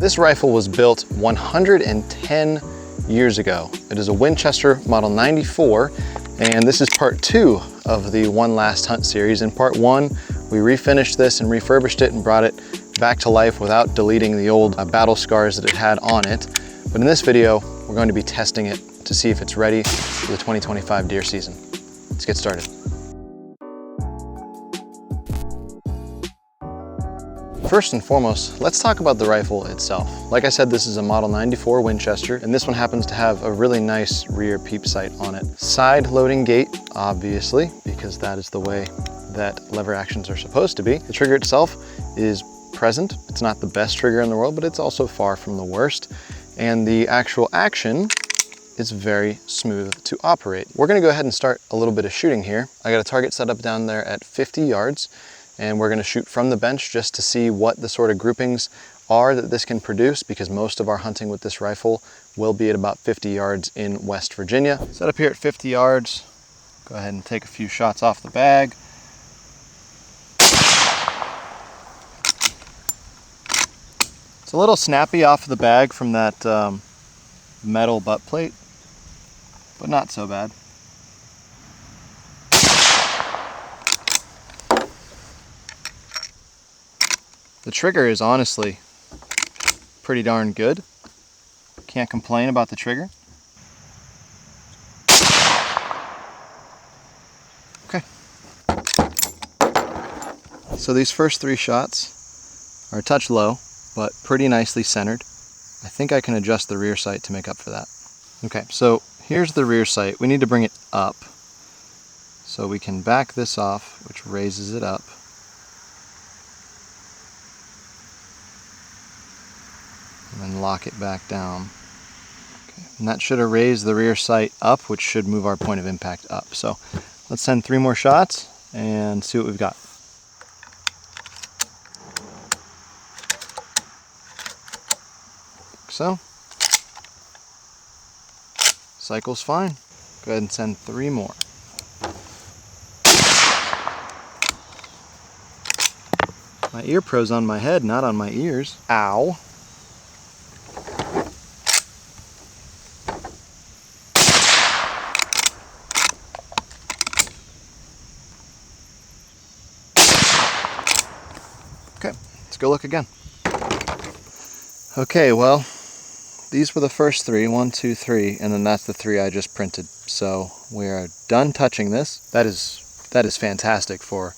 This rifle was built 110 years ago. It is a Winchester Model 94, and this is part 2 of the One Last Hunt series. In part 1, we refinished this and refurbished it and brought it back to life without deleting the old battle scars that it had on it. But in this video, we're going to be testing it to see if it's ready for the 2025 deer season. Let's get started. First and foremost, let's talk about the rifle itself. Like I said, this is a Model 94 Winchester, and this one happens to have a really nice rear peep sight on it. Side loading gate, obviously, because that is the way that lever actions are supposed to be. The trigger itself is present. It's not the best trigger in the world, but it's also far from the worst. And the actual action is very smooth to operate. We're gonna go ahead and start a little bit of shooting here. I got a target set up down there at 50 yards. And we're gonna shoot from the bench just to see what the sort of groupings are that this can produce, because most of our hunting with this rifle will be at about 50 yards in West Virginia. Set up here at 50 yards. Go ahead and take a few shots off the bag. It's a little snappy off the bag from that metal butt plate, but not so bad. The trigger is honestly pretty darn good. Can't complain about the trigger. Okay. So these first 3 shots are a touch low, but pretty nicely centered. I think I can adjust the rear sight to make up for that. Okay, so here's the rear sight. We need to bring it up. So we can back this off, which raises it up. And then lock it back down. Okay. And that should have raised the rear sight up, which should move our point of impact up. So let's send 3 more shots and see what we've got. Like so. Cycle's fine. Go ahead and send 3 more. My ear pro's on my head, not on my ears. Ow. Okay, let's go look again. Okay, well, these were the first 3, 1, 2, 3, and then that's the 3 I just printed. So we are done touching this. That is fantastic for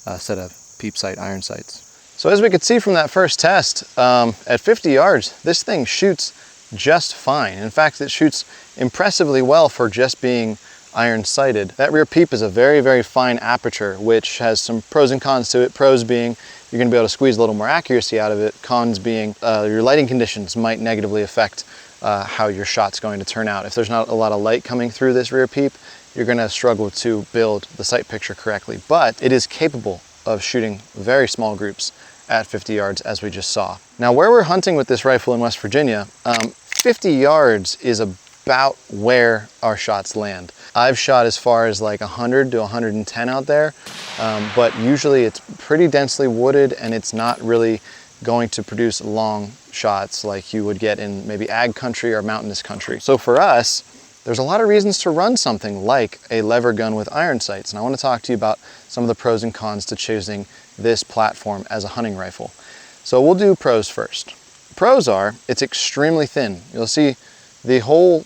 a set of peep sight iron sights. So as we could see from that first test, at 50 yards, this thing shoots just fine. In fact, it shoots impressively well for just being iron sighted. That rear peep is a very, very fine aperture, which has some pros and cons to it. Pros being you're gonna be able to squeeze a little more accuracy out of it. Cons being your lighting conditions might negatively affect how your shot's going to turn out. If there's not a lot of light coming through this rear peep, you're gonna struggle to build the sight picture correctly. But it is capable of shooting very small groups at 50 yards, as we just saw. Now, where we're hunting with this rifle in West Virginia, 50 yards is about where our shots land. I've shot as far as like 100 to 110 out there, but usually it's pretty densely wooded and it's not really going to produce long shots like you would get in maybe ag country or mountainous country. So for us, there's a lot of reasons to run something like a lever gun with iron sights, and I want to talk to you about some of the pros and cons to choosing this platform as a hunting rifle. So we'll do pros first. Pros are, it's extremely thin. You'll see the whole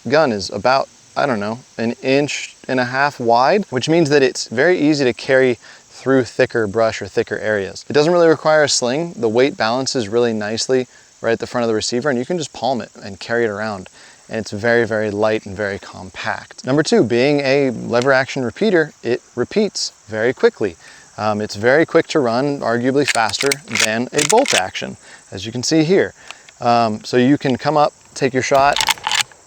gun is about, I don't know, 1.5 inches wide, which means that it's very easy to carry through thicker brush or thicker areas. It doesn't really require a sling. The weight balances really nicely right at the front of the receiver, and you can just palm it and carry it around. And it's very, very light and very compact. Number 2, being a lever action repeater, it repeats very quickly. It's very quick to run, arguably faster than a bolt action, as you can see here. So you can come up, take your shot,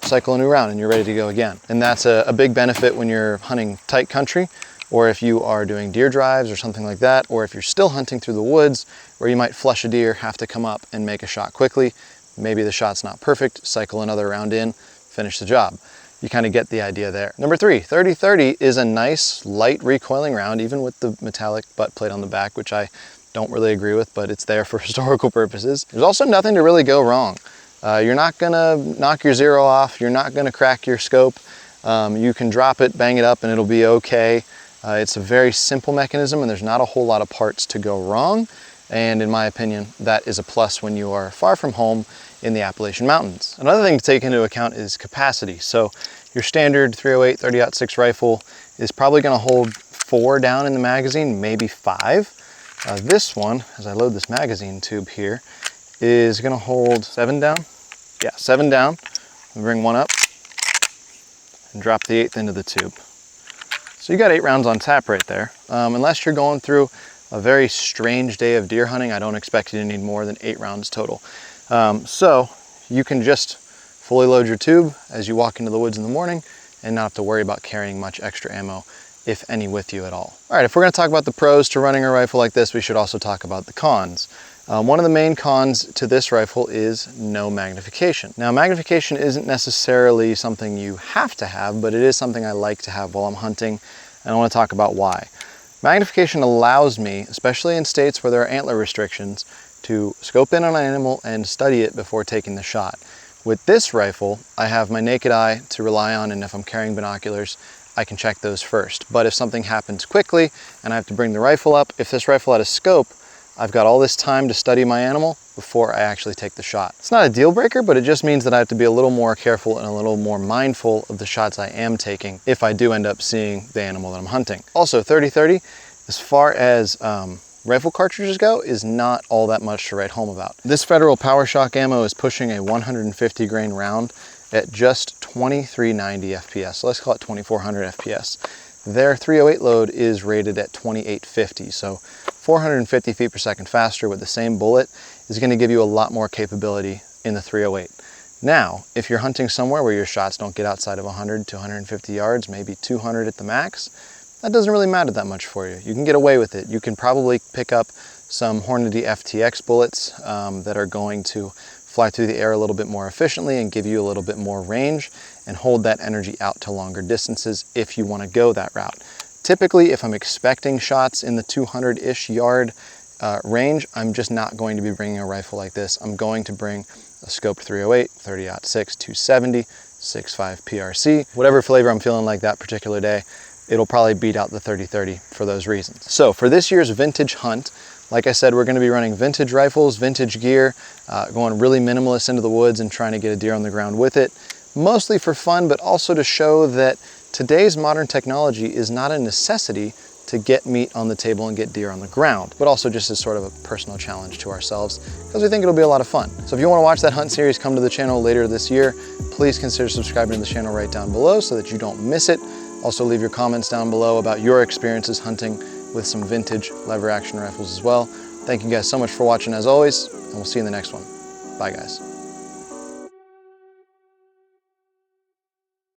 cycle a new round, and you're ready to go again. And that's a big benefit when you're hunting tight country, or if you are doing deer drives or something like that, or if you're still hunting through the woods where you might flush a deer, have to come up and make a shot quickly. Maybe the shot's not perfect, cycle another round in, finish the job. You kind of get the idea there. Number 3, 30-30 is a nice light recoiling round, even with the metallic butt plate on the back, which I don't really agree with, but it's there for historical purposes. There's also nothing to really go wrong. You're not gonna knock your zero off, you're not gonna crack your scope. You can drop it, bang it up, and it'll be okay. It's a very simple mechanism, and there's not a whole lot of parts to go wrong. And in my opinion, that is a plus when you are far from home in the Appalachian Mountains. Another thing to take into account is capacity. So your standard 308 30-06 rifle is probably gonna hold 4 down in the magazine, maybe 5. This one, as I load this magazine tube here, is gonna hold 7 down. Yeah, 7 down. I'll bring one up and drop the 1/8 into the tube. So you got 8 rounds on tap right there. Unless you're going through a very strange day of deer hunting, I don't expect you to need more than 8 rounds total. So you can just fully load your tube as you walk into the woods in the morning and not have to worry about carrying much extra ammo, if any, with you at all. All right, if we're gonna talk about the pros to running a rifle like this, we should also talk about the cons. One of the main cons to this rifle is no magnification. Now, magnification isn't necessarily something you have to have, but it is something I like to have while I'm hunting, and I wanna talk about why. Magnification allows me, especially in states where there are antler restrictions, to scope in on an animal and study it before taking the shot. With this rifle, I have my naked eye to rely on, and if I'm carrying binoculars, I can check those first. But if something happens quickly and I have to bring the rifle up, if this rifle had a scope, I've got all this time to study my animal before I actually take the shot. It's not a deal breaker, but it just means that I have to be a little more careful and a little more mindful of the shots I am taking if I do end up seeing the animal that I'm hunting. Also, 30-30, as far as rifle cartridges go, is not all that much to write home about. This Federal PowerShock ammo is pushing a 150 grain round at just 2390 FPS, so let's call it 2400 FPS. Their 308 load is rated at 2850, so 450 feet per second faster with the same bullet is going to give you a lot more capability in the 308. Now, if you're hunting somewhere where your shots don't get outside of 100 to 150 yards, maybe 200 at the max, that doesn't really matter that much for you. You can get away with it. You can probably pick up some Hornady FTX bullets that are going to fly through the air a little bit more efficiently and give you a little bit more range and hold that energy out to longer distances if you want to go that route. Typically, if I'm expecting shots in the 200-ish yard range, I'm just not going to be bringing a rifle like this. I'm going to bring a scoped 308, 30-06, 270, 6.5 PRC, whatever flavor I'm feeling like that particular day. It'll probably beat out the 30-30 for those reasons. So for this year's vintage hunt, like I said, we're gonna be running vintage rifles, vintage gear, going really minimalist into the woods and trying to get a deer on the ground with it, mostly for fun, but also to show that today's modern technology is not a necessity to get meat on the table and get deer on the ground, but also just as sort of a personal challenge to ourselves because we think it'll be a lot of fun. So if you wanna watch that hunt series come to the channel later this year, please consider subscribing to the channel right down below so that you don't miss it. Also leave your comments down below about your experiences hunting with some vintage lever action rifles as well. Thank you guys so much for watching as always, and we'll see you in the next one. Bye guys.